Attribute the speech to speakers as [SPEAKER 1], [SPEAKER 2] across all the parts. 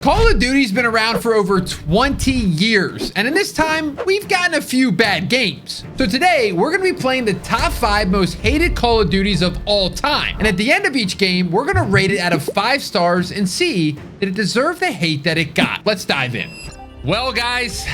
[SPEAKER 1] Call of Duty's been around for over 20 years, and in this time, we've gotten a few bad games. So today, we're gonna be playing the top 5 most hated Call of Duties of all time. And at the end of each game, we're gonna rate it out of 5 stars and see did it deserve the hate that it got. Let's dive in. Well, guys,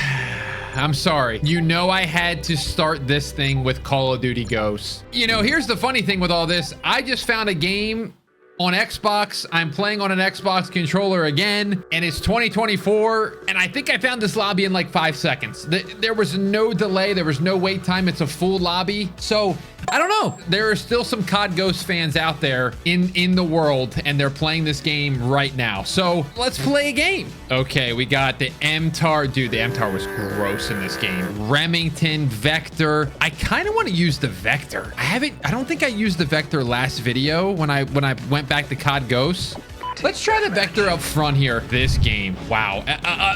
[SPEAKER 1] I'm sorry. You know I had to start this thing with Call of Duty Ghost. You know, here's the funny thing with all this. I just found a game on Xbox. I'm playing on an Xbox controller again, and it's 2024, and I think I found this lobby in like 5 seconds. There was no delay. There was no wait time. It's a full lobby. So I don't know. There are still some COD Ghost fans out there in the world, and they're playing this game right now. So let's play a game. Okay, we got the MTAR. Dude, the MTAR was gross in this game. Remington, Vector. I kind of want to use the Vector. I don't think I used the Vector last video when I went back to COD Ghost. Let's try the Vector up front here. This game, wow,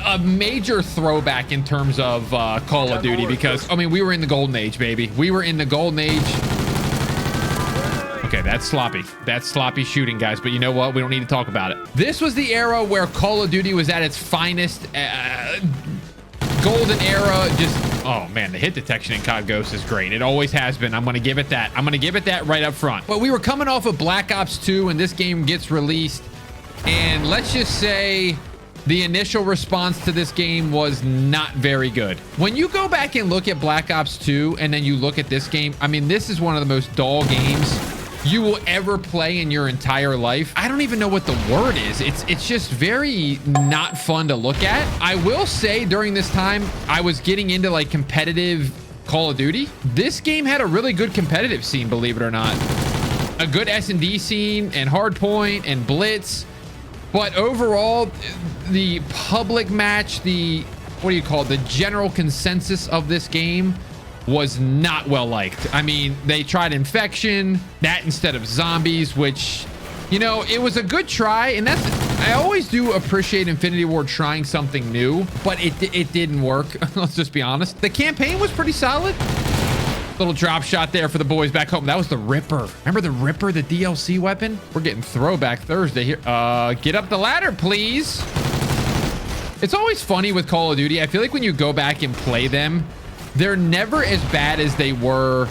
[SPEAKER 1] a major throwback in terms of Call of Duty, because I mean, we were in the golden age, baby. We were in the golden age. Okay, that's sloppy. That's sloppy shooting, guys, but you know what? We don't need to talk about it. This was the era where Call of Duty was at its finest. Golden era. Just, oh man, the hit detection in COD Ghost is great. It always has been. I'm gonna give it that. I'm gonna give it that right up front. But we were coming off of Black Ops 2, and this game gets released, and let's just say the initial response to this game was not very good. When you go back and look at Black Ops 2 and then you look at this game, I mean, this is one of the most dull games you will ever play in your entire life. I don't even know what the word is. It's just very not fun to look at. I will say during this time, I was getting into like competitive Call of Duty. This game had a really good competitive scene, believe it or not. A good S&D scene and hardpoint and blitz. But overall, the public match, what do you call it? The general consensus of this game was not well liked. I mean, they tried infection, that instead of zombies, which, you know, it was a good try. And I always do appreciate Infinity Ward trying something new, but it didn't work. Let's just be honest. The campaign was pretty solid. Little drop shot there for the boys back home. That was the Ripper. Remember the Ripper, the DLC weapon? We're getting throwback Thursday here. Get up the ladder, please. It's always funny with Call of Duty. I feel like when you go back and play them, they're never as bad as they were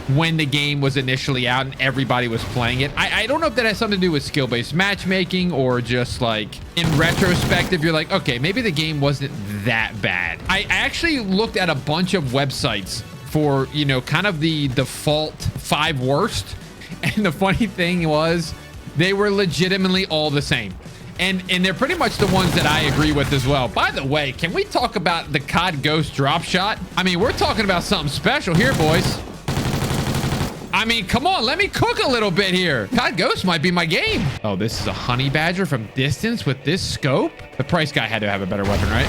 [SPEAKER 1] when the game was initially out and everybody was playing it. I don't know if that has something to do with skill-based matchmaking or just like in retrospective, you're like, okay, maybe the game wasn't that bad. I actually looked at a bunch of websites for, you know, kind of the default 5 worst. And the funny thing was they were legitimately all the same. And they're pretty much the ones that I agree with as well. By the way, can we talk about the COD Ghost drop shot? I mean, we're talking about something special here, boys. I mean, come on, let me cook a little bit here. COD Ghost might be my game. Oh, this is a honey badger from distance with this scope. The price guy had to have a better weapon, right?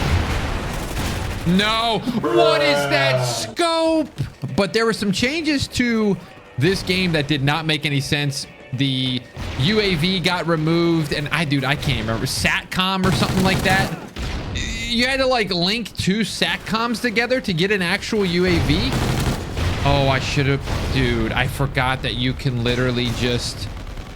[SPEAKER 1] No, what is that scope? But there were some changes to this game that did not make any sense. The UAV got removed, and I can't remember, SATCOM or something like that. You had to like link 2 SATCOMs together to get an actual UAV. Oh, I should have, dude, I forgot that you can literally just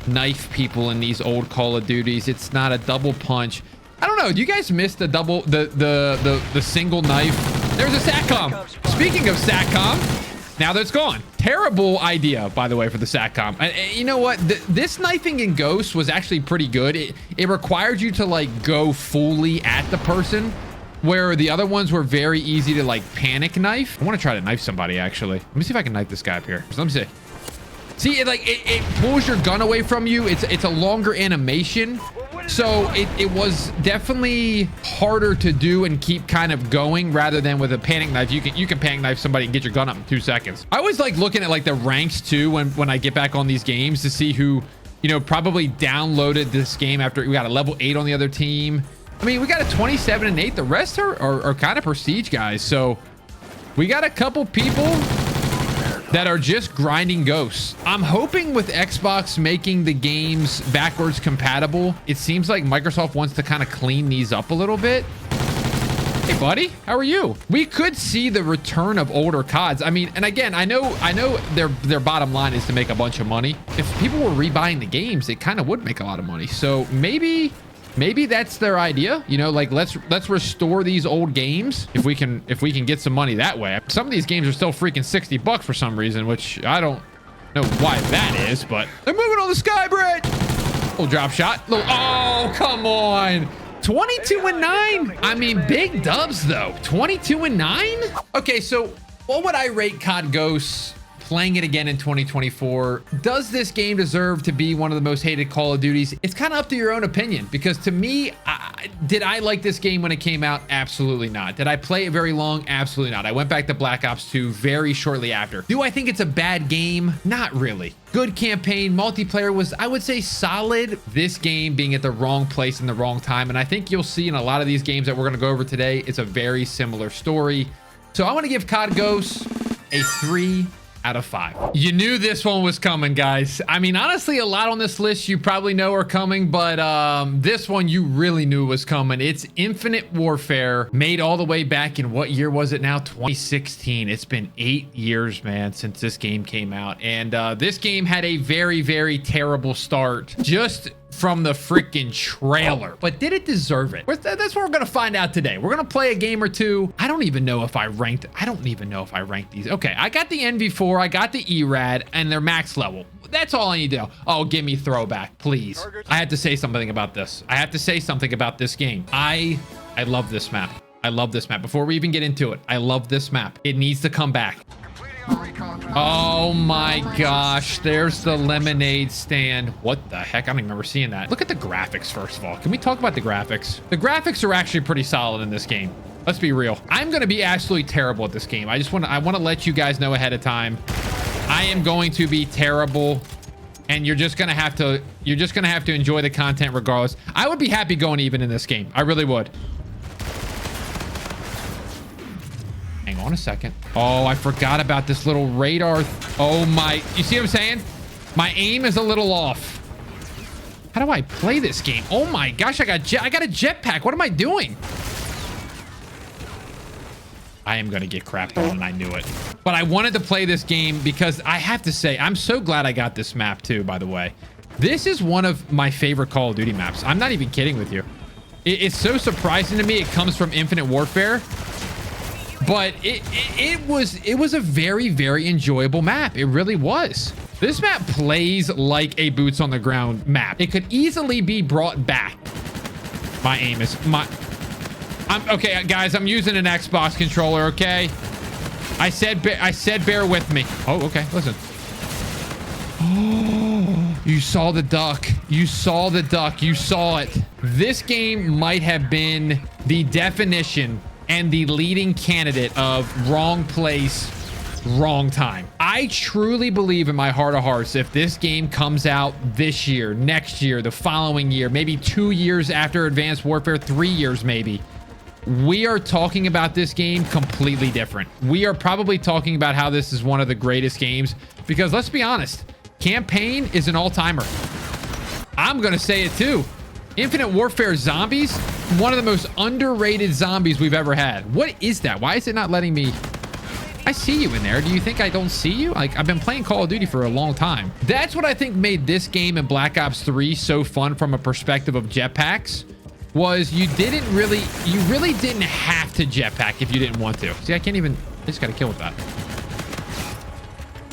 [SPEAKER 1] knife people in these old Call of Duties. It's not a double punch. I don't know. Do you guys miss the double, the single knife? There's a SATCOM. Speaking of SATCOM, now that it's gone. Terrible idea, by the way, for the SATCOM. You know what? This knifing in Ghost was actually pretty good. It required you to like go fully at the person, where the other ones were very easy to like panic knife. I want to try to knife somebody, actually. Let me see if I can knife this guy up here. Let me see. See, it pulls your gun away from you. It's a longer animation. So it was definitely harder to do and keep kind of going rather than with a panic knife. You can panic knife somebody and get your gun up in 2 seconds. I always like looking at like the ranks too when I get back on these games to see who, you know, probably downloaded this game after. We got a level 8 on the other team. I mean, we got a 27 and 8. The rest are kind of prestige guys. So we got a couple people that are just grinding Ghosts. I'm hoping with Xbox making the games backwards compatible, it seems like Microsoft wants to kind of clean these up a little bit. Hey, buddy, how are you? We could see the return of older CODs. I mean, and again, I know their bottom line is to make a bunch of money. If people were rebuying the games, it kind of would make a lot of money. So maybe maybe that's their idea. You know, like let's restore these old games if we can get some money that way. Some of these games are still freaking $60 for some reason, which I don't know why that is, but they're moving on the sky bridge. Little drop shot. Oh, come on. 22-9. I mean, big dubs though. 22-9. Okay, so what would I rate COD Ghost playing it again in 2024? Does this game deserve to be one of the most hated Call of Duties? It's kind of up to your own opinion, because to me, did I like this game when it came out? Absolutely not. Did I play it very long? Absolutely not. I went back to Black Ops 2 very shortly after. Do I think it's a bad game? Not really. Good campaign. Multiplayer was, I would say, solid. This game being at the wrong place in the wrong time. And I think you'll see in a lot of these games that we're going to go over today, it's a very similar story. So I want to give COD Ghost a 3 out of 5. You knew this one was coming, guys. I mean, honestly, a lot on this list you probably know are coming, but this one you really knew was coming. It's Infinite Warfare, made all the way back in, what year was it now? 2016. It's been 8 years, man, since this game came out. And this game had a very, very terrible start. Just from the freaking trailer. But did it deserve it? That's what we're gonna find out today. We're gonna play a game or two. I don't even know if I ranked these. Okay, I got the NV4, I got the ERAD, and they're max level. That's all I need to know. Oh, give me throwback, please. I have to say something about this. I have to say something about this game. I love this map. I love this map. Before we even get into it, I love this map. It needs to come back. Oh my gosh, there's the lemonade stand. What the heck? I don't even remember seeing that. Look at the graphics, first of all. Can we talk about the graphics? The graphics are actually pretty solid in this game. Let's be real. I'm going to be absolutely terrible at this game. I want to let you guys know ahead of time. I am going to be terrible, and you're just going to have to enjoy the content regardless. I would be happy going even in this game. I really would. Hang on a second. Oh, I forgot about this little radar. Oh my, you see what I'm saying? My aim is a little off. How do I play this game? Oh my gosh, I got a jetpack. What am I doing? I am going to get crapped on, and I knew it. But I wanted to play this game because I have to say, I'm so glad I got this map too, by the way. This is one of my favorite Call of Duty maps. I'm not even kidding with you. It's so surprising to me. It comes from Infinite Warfare. But it was a very, very enjoyable map. It really was. This map plays like a boots on the ground map. It could easily be brought back. My aim is okay, guys. I'm using an Xbox controller. Okay. I said bear with me. Oh, okay. Listen. Oh, you saw the duck. You saw the duck. You saw it. This game might have been the definition and the leading candidate of wrong place, wrong time. I truly believe in my heart of hearts, if this game comes out this year, next year, the following year, maybe 2 years after Advanced Warfare, 3 years maybe, we are talking about this game completely different. We are probably talking about how this is one of the greatest games, because let's be honest, campaign is an all-timer. I'm gonna say it too. Infinite Warfare Zombies, one of the most underrated zombies we've ever had. What is that? Why is it not letting me? I see you in there. Do you think I don't see you? Like, I've been playing Call of Duty for a long time. That's what I think made this game and Black Ops 3 so fun from a perspective of jetpacks, was you really didn't have to jetpack if you didn't want to. See, I just got to kill with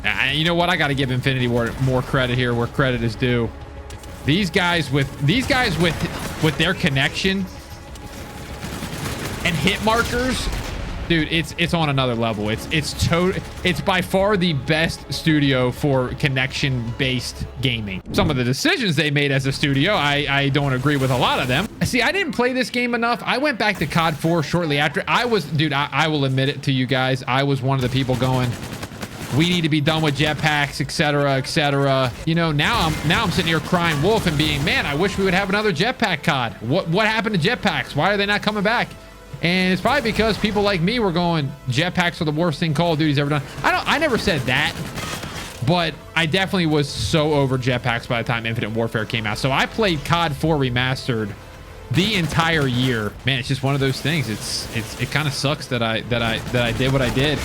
[SPEAKER 1] that. You know what? I got to give Infinity Ward more credit here where credit is due. These guys with their connection and hit markers, dude, it's on another level. It's by far the best studio for connection based gaming. Some of the decisions they made as a studio, I don't agree with a lot of them. See, I didn't play this game enough. I went back to COD 4 shortly after. I will admit it to you guys. I was one of the people going, we need to be done with jetpacks, etc., etc. You know, now I'm sitting here crying wolf and being, man, I wish we would have another jetpack COD. What happened to jetpacks? Why are they not coming back? And it's probably because people like me were going, jetpacks are the worst thing Call of Duty's ever done. I never said that, but I definitely was so over jetpacks by the time Infinite Warfare came out. So I played COD 4 Remastered the entire year. Man, it's just one of those things. It kind of sucks that I did what I did.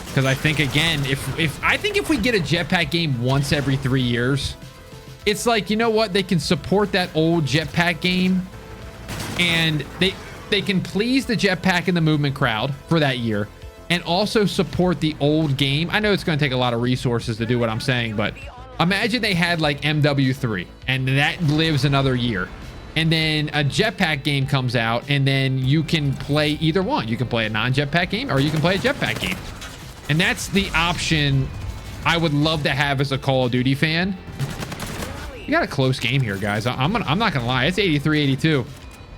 [SPEAKER 1] Because I think, again, if we get a jetpack game once every 3 years, it's like, you know what? They can support that old jetpack game And they can please the jetpack and the movement crowd for that year and also support the old game. I know it's going to take a lot of resources to do what I'm saying, but imagine they had like MW3 and that lives another year. And then a jetpack game comes out and then you can play either one. You can play a non-jetpack game or you can play a jetpack game. And that's the option I would love to have as a Call of Duty fan. You got a close game here, guys. I'm not gonna lie. It's 83-82. You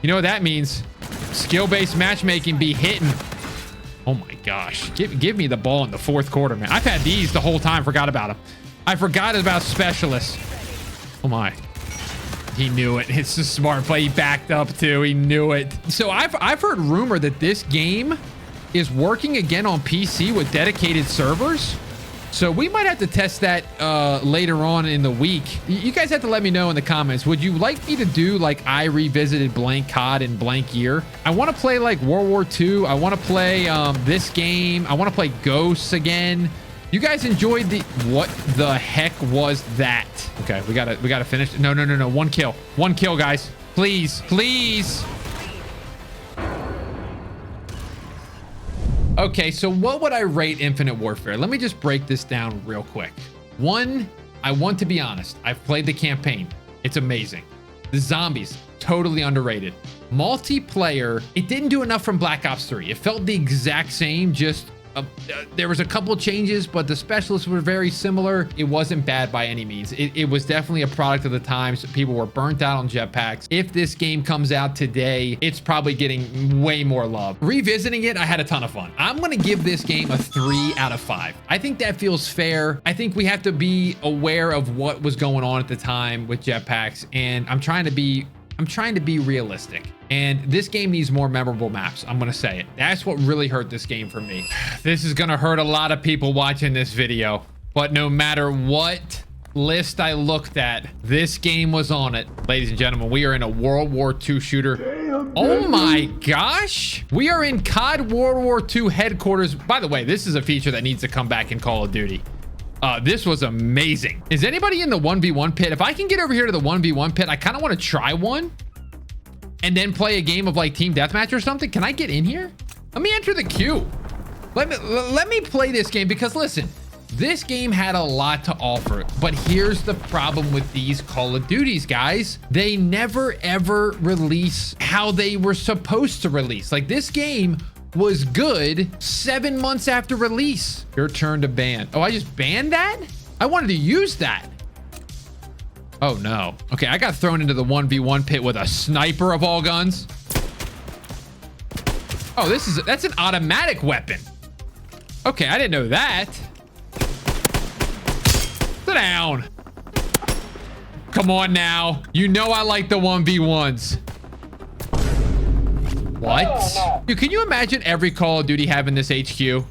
[SPEAKER 1] know what that means? Skill-based matchmaking be hitting. Oh my gosh. Give me the ball in the fourth quarter, man. I've had these the whole time. Forgot about them. I forgot about specialists. Oh my. He knew it. It's a smart play. He backed up too. He knew it. So I've heard rumor that this game is working again on PC with dedicated servers. So we might have to test that later on in the week. You guys have to let me know in the comments. Would you like me to do like I revisited blank COD in blank year? I want to play like World War II. I want to play this game. I want to play Ghosts again. You guys enjoyed the... What the heck was that? Okay, we gotta finish. No. One kill, guys. Please. Okay, so what would I rate Infinite Warfare? Let me just break this down real quick. 1, I want to be honest. I've played the campaign. It's amazing. The zombies, totally underrated. Multiplayer, it didn't do enough from Black Ops 3. It felt the exact same, just... there was a couple changes, but the specialists were very similar. It wasn't bad by any means. It was definitely a product of the times. People were burnt out on jetpacks. If this game comes out today, it's probably getting way more love. Revisiting it, I had a ton of fun. I'm going to give this game a 3 out of 5. I think that feels fair. I think we have to be aware of what was going on at the time with jetpacks, and I'm trying to be realistic. And this game needs more memorable maps. I'm going to say it. That's what really hurt this game for me. This is going to hurt a lot of people watching this video. But no matter what list I looked at, this game was on it. Ladies and gentlemen, we are in a World War II shooter. Damn, oh my gosh. We are in COD World War II headquarters. By the way, this is a feature that needs to come back in Call of Duty. This was amazing. Is anybody in the 1v1 pit? If I can get over here to the 1v1 pit, I kind of want to try one and then play a game of like team deathmatch or something. Can I get in here? Let me enter the queue. Let me play this game, because listen, this game had a lot to offer, but here's the problem with these Call of Duties, guys. They never ever release how they were supposed to release. Like, this game was good 7 months after release. Your turn to ban. Oh, I just banned that? I wanted to use that. Oh no. Okay, I got thrown into the 1v1 pit with a sniper of all guns. Oh, that's an automatic weapon. Okay, I didn't know that. Sit down. Come on now. You know I like the 1v1s. What? Dude, can you imagine every Call of Duty having this HQ?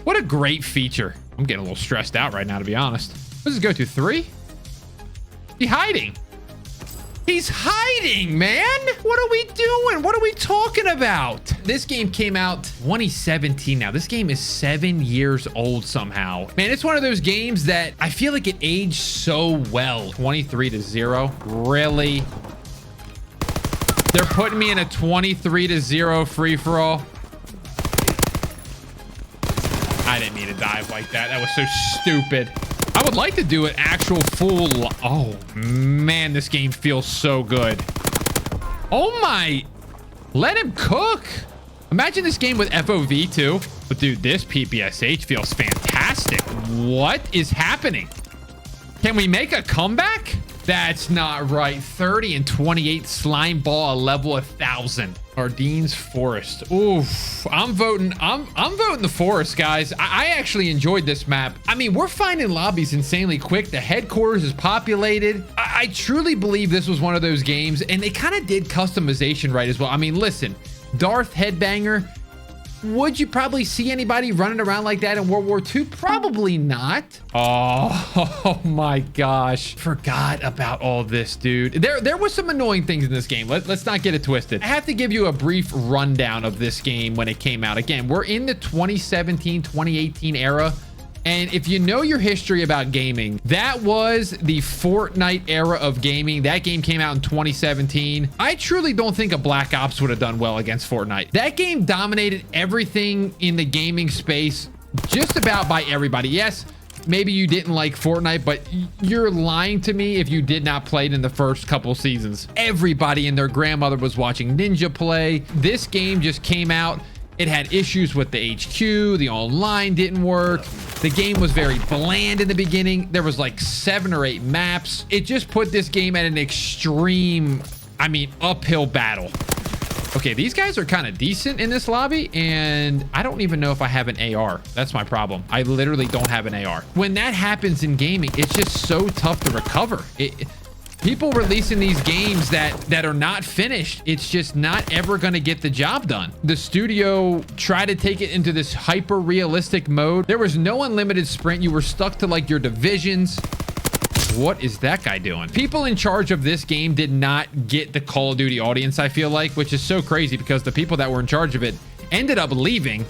[SPEAKER 1] What a great feature. I'm getting a little stressed out right now, to be honest. What does it go to? 3? He's hiding. He's hiding, man. What are we doing? What are we talking about? This game came out 2017 now. This game is 7 years old somehow. Man, it's one of those games that I feel like it aged so well. 23-0. Really? They're putting me in a 23-0 free-for-all. I didn't need to dive like that. That was so stupid. I would like to do an actual full... Oh, man, this game feels so good. Oh, my... Let him cook. Imagine this game with FOV, too. But, dude, this PPSH feels fantastic. What is happening? Can we make a comeback? That's not right. 30 and 28 slime ball, a level 1,000. Ardene's Forest. Oof. I'm voting the Forest, guys. I actually enjoyed this map. I mean, we're finding lobbies insanely quick. The headquarters is populated. I truly believe this was one of those games, and they kind of did customization right as well. I mean, listen, Darth Headbanger. Would you probably see anybody running around like that in World War II? Probably not. Oh my gosh. Forgot about all this, dude. There was some annoying things in this game. Let's not get it twisted. I have to give you a brief rundown of this game when it came out. Again, we're in the 2017, 2018 era. And if you know your history about gaming, that was the Fortnite era of gaming. That game came out in 2017. I truly don't think a Black Ops would have done well against Fortnite. That game dominated everything in the gaming space, just about by everybody. Yes, maybe you didn't like Fortnite, but you're lying to me if you did not play it in the first couple seasons. Everybody and their grandmother was watching Ninja play. This game just came out. It had issues with the HQ. The online didn't work. The game was very bland in the beginning. There was like 7 or 8 maps. It just put this game at an extreme, I mean, uphill battle. Okay, these guys are kind of decent in this lobby, and I don't even know if I have an AR. That's my problem. I literally don't have an AR. When that happens in gaming, it's just so tough to recover. People releasing these games that are not finished, it's just not ever going to get the job done. The studio tried to take it into this hyper realistic mode. There was no unlimited sprint. You were stuck to like your divisions. What is that guy doing? People in charge of this game did not get the Call of Duty audience, I feel like, which is so crazy because the people that were in charge of it ended up leaving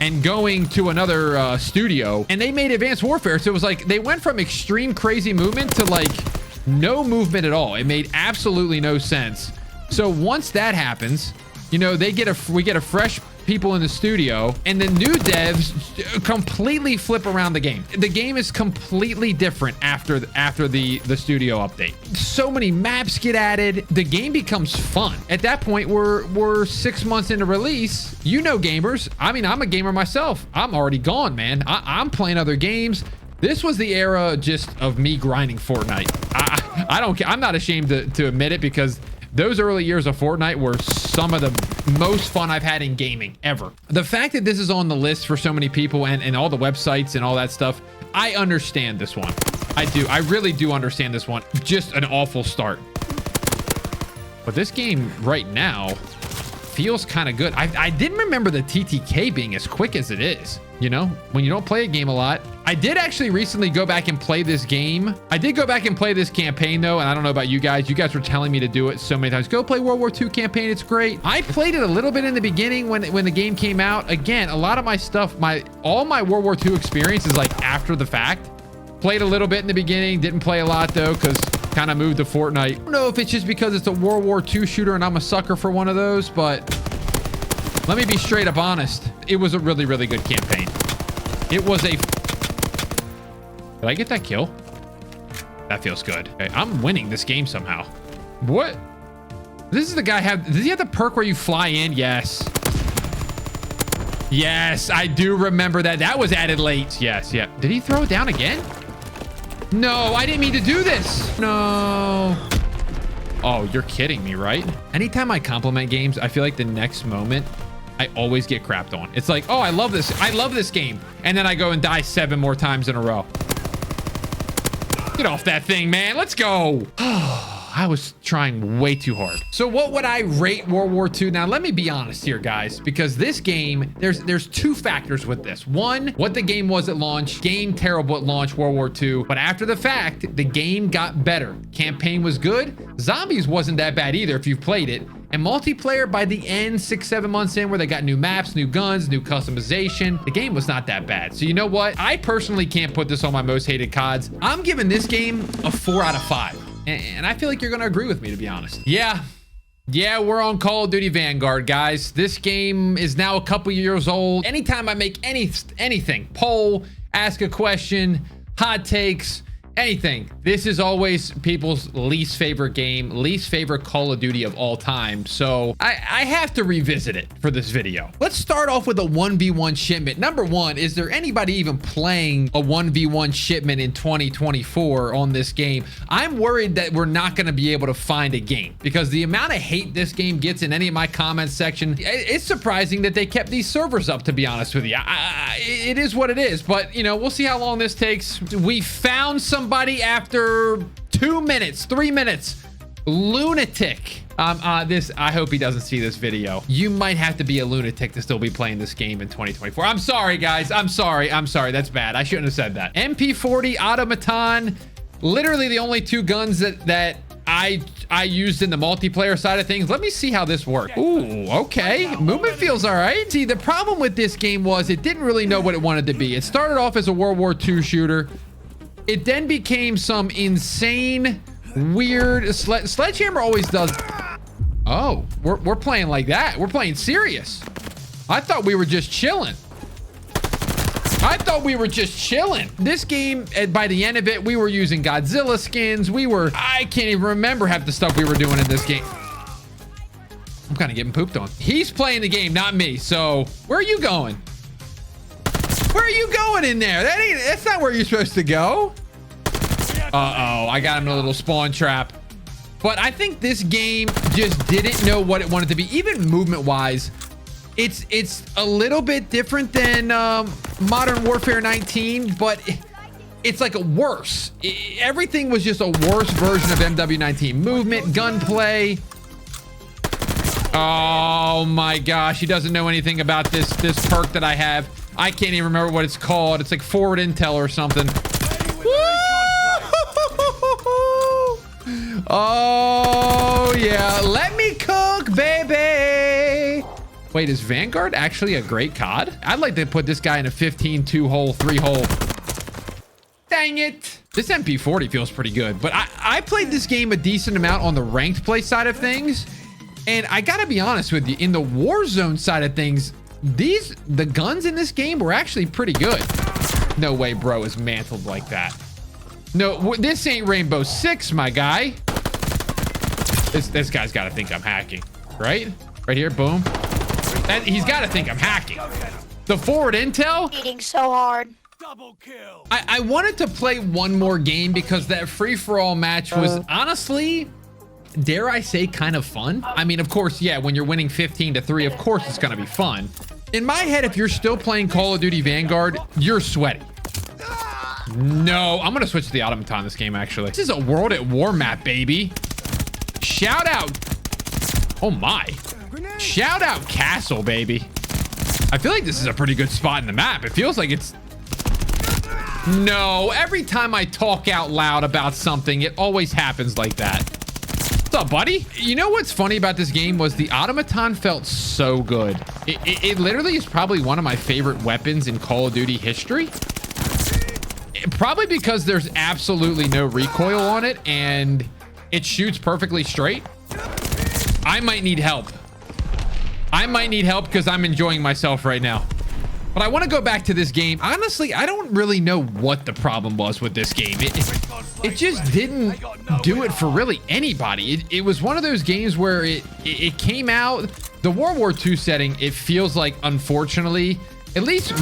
[SPEAKER 1] and going to another studio, and they made Advanced Warfare. So it was like they went from extreme crazy movement to like no movement at all. It made absolutely no sense. So once that happens, you know, we get a fresh people in the studio, and the new devs completely flip around the game. The game is completely different after the studio update. So many maps get added. The game becomes fun. At that point, we're 6 months into release. You know, gamers. I mean, I'm a gamer myself. I'm already gone, man. I'm playing other games. This was the era just of me grinding Fortnite. I don't care. I'm not ashamed to admit it, because those early years of Fortnite were some of the most fun I've had in gaming ever. The fact that this is on the list for so many people and all the websites and all that stuff, I understand this one. I do. I really do understand this one. Just an awful start. But this game right now feels kind of good. I didn't remember the TTK being as quick as it is. You know, when you don't play a game a lot. I did actually recently go back and play this game. I did go back and play this campaign though, and I don't know about you guys. You guys were telling me to do it so many times. Go play World War II campaign. It's great. I played it a little bit in the beginning when the game came out. Again, a lot of my stuff, all my World War II experience is like after the fact. Played a little bit in the beginning. Didn't play a lot though, because kind of moved to Fortnite. I don't know if it's just because it's a World War II shooter and I'm a sucker for one of those, but let me be straight up honest. It was a really, really good campaign. It was a... Did I get that kill? That feels good. Okay, I'm winning this game somehow. What? This is the guy does he have the perk where you fly in? Yes. Yes, I do remember that. That was added late. Yes, yeah. Did he throw it down again? No, I didn't mean to do this. No. Oh, you're kidding me, right? Anytime I compliment games, I feel like the next moment I always get crapped on. It's like, oh, I love this. I love this game. And then I go and die 7 more times in a row. Get off that thing, man. Let's go. I was trying way too hard. So what would I rate World War II? Now, let me be honest here, guys, because this game, there's 2 factors with this. One, what the game was at launch. Game terrible at launch, World War II. But after the fact, the game got better. Campaign was good. Zombies wasn't that bad either if you've played it. And multiplayer by the end, 6-7 months in, where they got new maps, new guns, new customization, the game was not that bad. So you know what? I personally can't put this on my most hated CODs. I'm giving this game a 4 out of 5. And I feel like you're going to agree with me, to be honest. Yeah, we're on Call of Duty Vanguard, guys. This game is now a couple years old. Anytime I make anything, poll, ask a question, hot takes, anything, this is always people's least favorite game, least favorite Call of Duty of all time. So I have to revisit it for this video. Let's start off with a 1v1 shipment. Number one, is there anybody even playing a 1v1 shipment in 2024 on this game? I'm worried that we're not going to be able to find a game, because the amount of hate this game gets in any of my comments section, it's surprising that they kept these servers up, to be honest with you. It is what it is, but you know, we'll see how long this takes. We found somebody after 2 minutes, 3 minutes. Lunatic. I hope he doesn't see this video. You might have to be a lunatic to still be playing this game in 2024. I'm sorry, guys. I'm sorry. That's bad. I shouldn't have said that. MP40, automaton, literally the only 2 guns that I used in the multiplayer side of things. Let me see how this works. Ooh, okay. Movement feels all right. See, the problem with this game was it didn't really know what it wanted to be. It started off as a World War II shooter. It then became some insane, weird... Sledgehammer always does... Oh, we're playing like that. We're playing serious. I thought we were just chilling. This game, by the end of it, we were using Godzilla skins. I can't even remember half the stuff we were doing in this game. I'm kind of getting pooped on. He's playing the game, not me. So where are you going? Where are you going in there? That's not where you're supposed to go. Uh-oh, I got him in a little spawn trap. But I think this game just didn't know what it wanted to be. Even movement-wise, it's a little bit different than Modern Warfare 19, but it's like a worse. Everything was just a worse version of MW19. Movement, gunplay. Oh my gosh, he doesn't know anything about this perk that I have. I can't even remember what it's called. It's like forward intel or something. Oh yeah, let me cook, baby. Wait, is Vanguard actually a great COD? I'd like to put this guy in a 15 2-hole 3-hole. Dang it. This MP40 feels pretty good, but I played this game a decent amount on the ranked play side of things, and I gotta be honest with you, in the Warzone side of things, the guns in this game were actually pretty good. No way bro is mantled like that. No, this ain't Rainbow Six, my guy. This guy's got to think I'm hacking, right? Right here, boom. He's got to think I'm hacking. The forward intel.
[SPEAKER 2] Eating so hard.
[SPEAKER 3] Double kill.
[SPEAKER 1] I wanted to play one more game because that free-for-all match was honestly, dare I say, kind of fun. I mean, of course, yeah, when you're winning 15-3, of course it's gonna be fun. In my head, if you're still playing Call of Duty Vanguard, you're sweaty. No, I'm gonna switch to the automaton this game, actually. This is a World at War map, baby. Shout out. Oh my. Shout out Castle, baby. I feel like this is a pretty good spot in the map. It feels like it's... No, every time I talk out loud about something, it always happens like that. What's up, buddy? You know what's funny about this game was the automaton felt so good. It literally is probably one of my favorite weapons in Call of Duty history. Probably because there's absolutely no recoil on it and it shoots perfectly straight. I might need help. Because I'm enjoying myself right now. But I want to go back to this game. Honestly, I don't really know what the problem was with this game. It just didn't do it for really anybody. It was one of those games where it came out, the World War II setting, it feels like, unfortunately, at least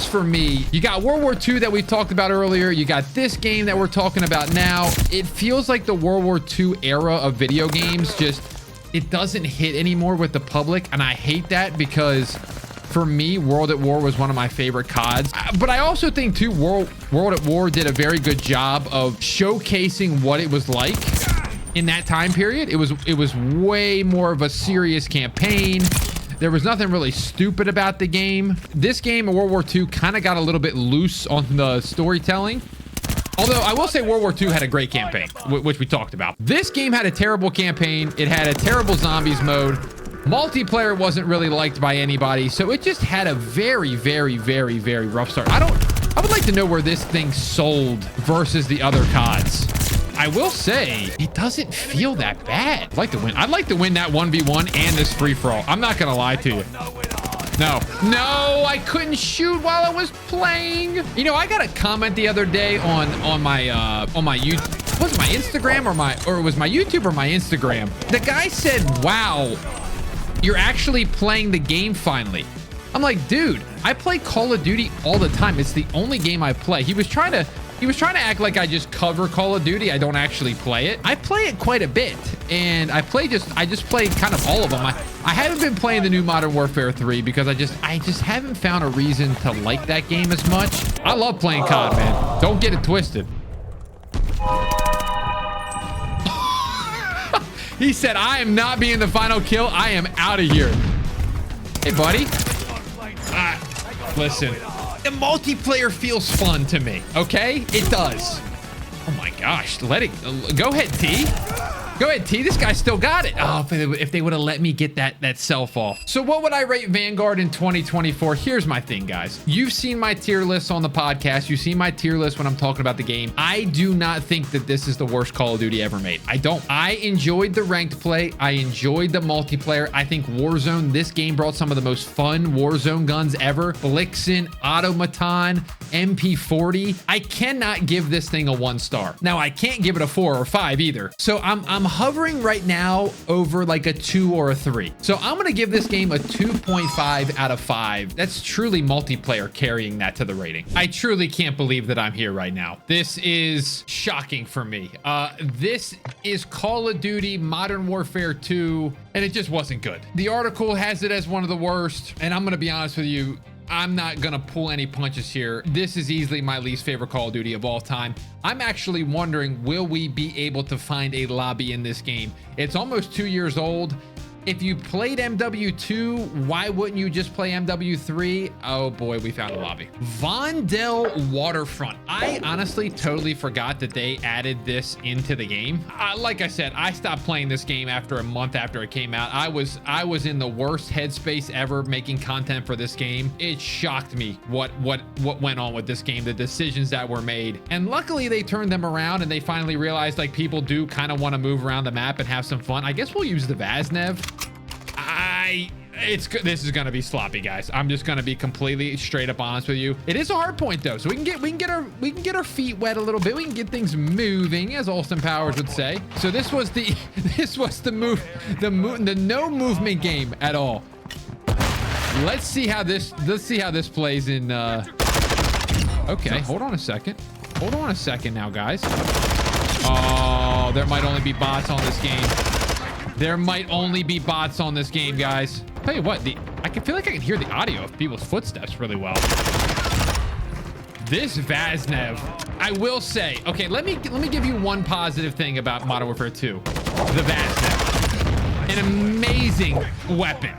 [SPEAKER 1] for me, you got World War II that we talked about earlier. You got this game that we're talking about now. It feels like the World War II era of video games just, it doesn't hit anymore with the public. And I hate that because for me, World at War was one of my favorite CODs. But I also think too, World at War did a very good job of showcasing what it was like in that time period. It was way more of a serious campaign. There was nothing really stupid about the game. This game in World War II kind of got a little bit loose on the storytelling. Although I will say World War II had a great campaign, which we talked about. This game had a terrible campaign. It had a terrible zombies mode. Multiplayer wasn't really liked by anybody. So it just had a very, very, very, very rough start. I would like to know where this thing sold versus the other CODs. I will say it doesn't feel that bad. I'd like to win that 1v1 and this free-for-all. I'm not gonna lie to you. No, I couldn't shoot while I was playing. You know, I got a comment the other day on my YouTube. Was it my Instagram or it was my YouTube or my Instagram? The guy said, "Wow, you're actually playing the game finally." I'm like, dude, I play Call of Duty all the time. It's the only game I play. He was trying to act like I just cover Call of Duty. I don't actually play it. I play it quite a bit, and I just play kind of all of them. I haven't been playing the new Modern Warfare 3 because I just haven't found a reason to like that game as much. I love playing COD, man. Don't get it twisted. He said, "I am not being the final kill. I am out of here." Hey, buddy. Listen. The multiplayer feels fun to me, okay? It does. Oh my gosh, let it go ahead, T. Go ahead, T. This guy still got it. Oh, if they would have let me get that self off. So what would I rate Vanguard in 2024? Here's my thing, guys. You've seen my tier list on the podcast. You've seen my tier list when I'm talking about the game. I do not think that this is the worst Call of Duty ever made. I don't. I enjoyed the ranked play. I enjoyed the multiplayer. I think Warzone, this game brought some of the most fun Warzone guns ever. Blixen, Automaton, MP40. I cannot give this thing a 1 star. Now, I can't give it a 4 or 5 either. So I'm hovering right now over like a 2 or a 3. So I'm going to give this game a 2.5 out of 5. That's truly multiplayer carrying that to the rating. I truly can't believe that I'm here right now. This is shocking for me. This is Call of Duty Modern Warfare 2, and it just wasn't good. The article has it as one of the worst, and I'm going to be honest with you, I'm not gonna pull any punches here. This is easily my least favorite Call of Duty of all time. I'm actually wondering, will we be able to find a lobby in this game? It's almost 2 years old. If you played MW2, why wouldn't you just play MW3? Oh boy, we found a lobby. Vondel Waterfront. I honestly totally forgot that they added this into the game. Like I said, I stopped playing this game after a month after it came out. I was in the worst headspace ever making content for this game. It shocked me what went on with this game, the decisions that were made. And luckily they turned them around and they finally realized like people do kind of want to move around the map and have some fun. I guess we'll use the Vaznev. This is gonna be sloppy, guys. I'm just gonna be completely straight up honest with you. It is a hard point though, so we can get our feet wet a little bit. We can get things moving, as Austin Powers would say. So this was the no movement game at all. Let's see how this plays in. Okay, hold on a second. Hold on a second now, guys. Oh, there might only be bots on this game. There might only be bots on this game, guys. Tell you what, I can feel like I can hear the audio of people's footsteps really well. This Vaznev, I will say, okay, let me give you one positive thing about Modern Warfare 2. The Vaznev, an amazing weapon.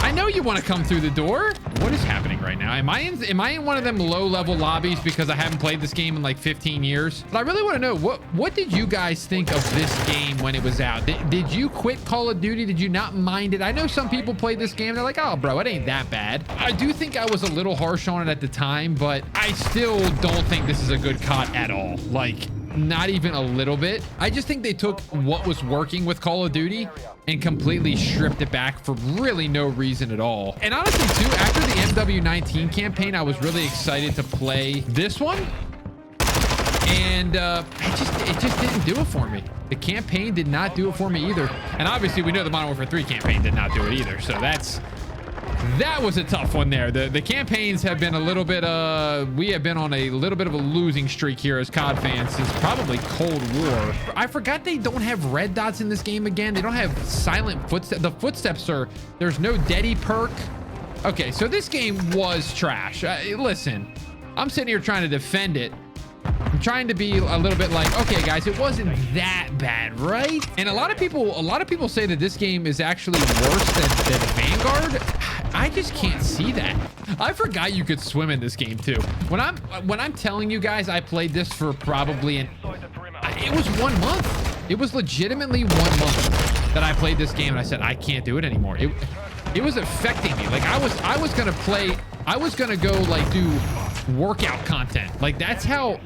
[SPEAKER 1] I know you want to come through the door. What is happening right now? Am I in one of them low-level lobbies because I haven't played this game in like 15 years? But I really want to know, what did you guys think of this game when it was out? Did you quit Call of Duty? Did you not mind it? I know some people played this game. They're like, oh, bro, it ain't that bad. I do think I was a little harsh on it at the time, but I still don't think this is a good COD at all. Like, not even a little bit. I just think they took what was working with Call of Duty and completely stripped it back for really no reason at all. And honestly too, after the MW19 campaign, I was really excited to play this one. And it just didn't do it for me. The campaign did not do it for me either. And obviously we know the Modern Warfare 3 campaign did not do it either. So that was a tough one there. The campaigns have been a little bit, we have been on a little bit of a losing streak here as COD fans since probably Cold War. I forgot they don't have red dots in this game again. They don't have silent footsteps. The footsteps there's no deady perk. Okay, so this game was trash. Listen, I'm sitting here trying to defend it. I'm trying to be a little bit like, okay, guys, it wasn't that bad, right? And a lot of people say that this game is actually worse than Vanguard. I just can't see that. I forgot you could swim in this game too. When I'm telling you guys, I played this for probably it was 1 month. It was legitimately 1 month that I played this game and I said, I can't do it anymore. It was affecting me. Like I was gonna go like do workout content. Like that's how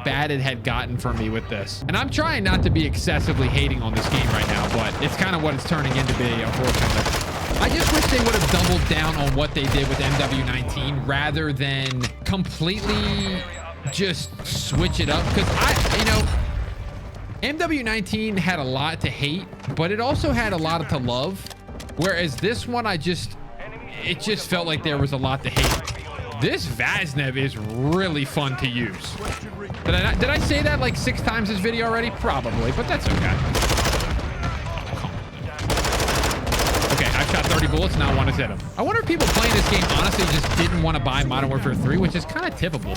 [SPEAKER 1] bad it had gotten for me with this. And I'm trying not to be excessively hating on this game right now, but it's kind of what it's turning into be, unfortunately. I just wish they would have doubled down on what they did with MW19 rather than completely just switch it up. Because MW19 had a lot to hate, but it also had a lot to love. Whereas this one, it just felt like there was a lot to hate. This Vaznev is really fun to use. Did I say that like 6 times this video already? Probably, but that's okay. Okay, I've shot 30 bullets and I want to hit them. I wonder if people playing this game honestly just didn't want to buy Modern Warfare 3, which is kind of typical.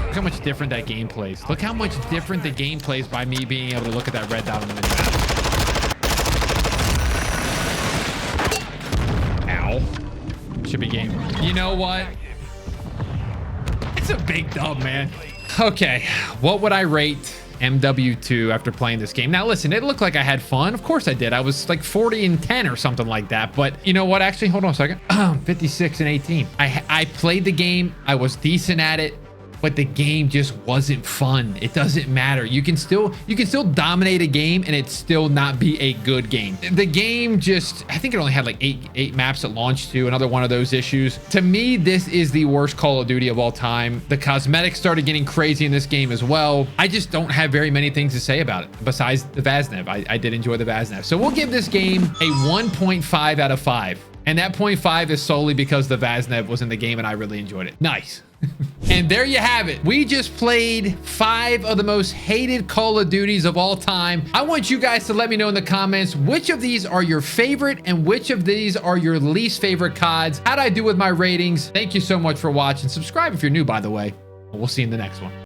[SPEAKER 1] Look how much different that game plays. Look how much different the game plays by me being able to look at that red dot on the minimap. Ow. Should be game. You know what? It's a big dub, man. Okay, what would I rate MW2 after playing this game? Now listen, it looked like I had fun. Of course I did. I was like 40-10 or something like that. But you know what? Actually, hold on a second. 56-18. I played the game. I was decent at it, but the game just wasn't fun. It doesn't matter. You can still dominate a game and it still not be a good game. The game just, I think it only had like eight maps at launch too. Another one of those issues. To me, this is the worst Call of Duty of all time. The cosmetics started getting crazy in this game as well. I just don't have very many things to say about it besides the Vaznev. I did enjoy the Vaznev. So we'll give this game a 1.5 out of 5. And that 0.5 is solely because the Vaznev was in the game and I really enjoyed it. Nice. And there you have it. We just played 5 of the most hated Call of Duties of all time. I want you guys to let me know in the comments which of these are your favorite and which of these are your least favorite CODs. How'd I do with my ratings? Thank you so much for watching. Subscribe if you're new, by the way. We'll see you in the next one.